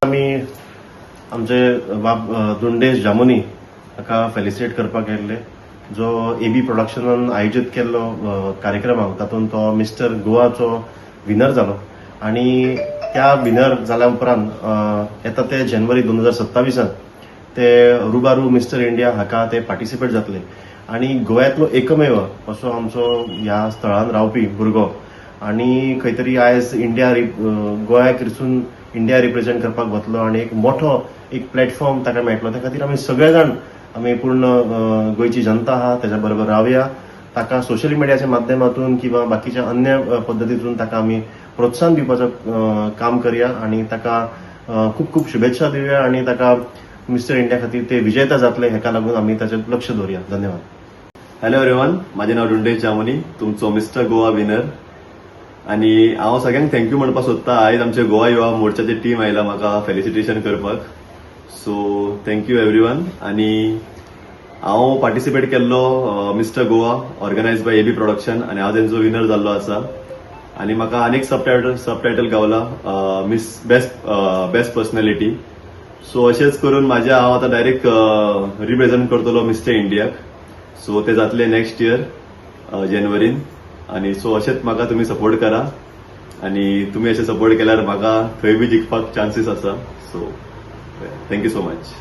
आमी आमचे बाब दुंडेश जामुनी हाका फेलिसिटेट करपाक येयल्ले. जो एबी प्रोडक्शनान आयोजीत केल्लो कार्यक्रम तातूंत तो मिस्टर गोवाचो विनर जालो आणि त्या विनर जाल्या उपरांत येता ते जानेवारी 2027 ते रुबारू मिस्टर इंडिया हाका ते पार्टिसिपेट जातले आणि गोव्यातलो एकमेव असो आमचो ह्या स्थळान रावपी भुरगो आणि खंय तरी आयज गोंयाक रिसून इंडिया रिप्रेझेंट करपाक वतलो आणि एक मोठो एक प्लॅटफॉर्म ताका मेळटलो. त्या खातीर आमी सगळे जाण आमी पूर्ण गोंयची जनता आहा तेच्या बरोबर रावया. ताका सोशल मिडियाच्या माध्यमातून किंवा बाकीच्या अन्य पद्दतीतून ताका आमी प्रोत्साहन दिवपाचो काम करया आणि ताका खूप खूप शुभेच्छा दिवया आणि ताका मिस्टर इंडिया खातीर ते विजेता जातले हेका लागून आमी ताचेर लक्ष दवरया. धन्यवाद. हॅलो एव्हरीवन, माझे नाव दुंडेश जामुनी, तुमचो मिस्टर गोवा विनर. आणि हांव सगळ्यांक थँक्यू म्हणपाक सोदता. आयज आमचे गोवा युवा मोर्चाची टीम आयला म्हाका फेलिसिटेशन करपाक. So thank you everyone. आणि हांव पार्टिसिपेट केल्लो mister Goa organise by AB production आणि हांव तेंचो विनर जाल्लो आसा. आणि म्हाका आनीक सबटायटल गावला बेस्ट पर्सनॅलिटी. सो अशेंच करून हांव आतां डायरेक्ट रिप्रेझेंट करतलो मिस्टर इंडियाक. सो ते जातले नेक्स्ट इयर जानेवारीन. आणि सो अशेंच म्हाका तुमी सपोर्ट करा आणि तुमी अशें सपोर्ट केल्यार म्हाका थंय बी जिखपाक चान्सीस आसा. So thank you so much.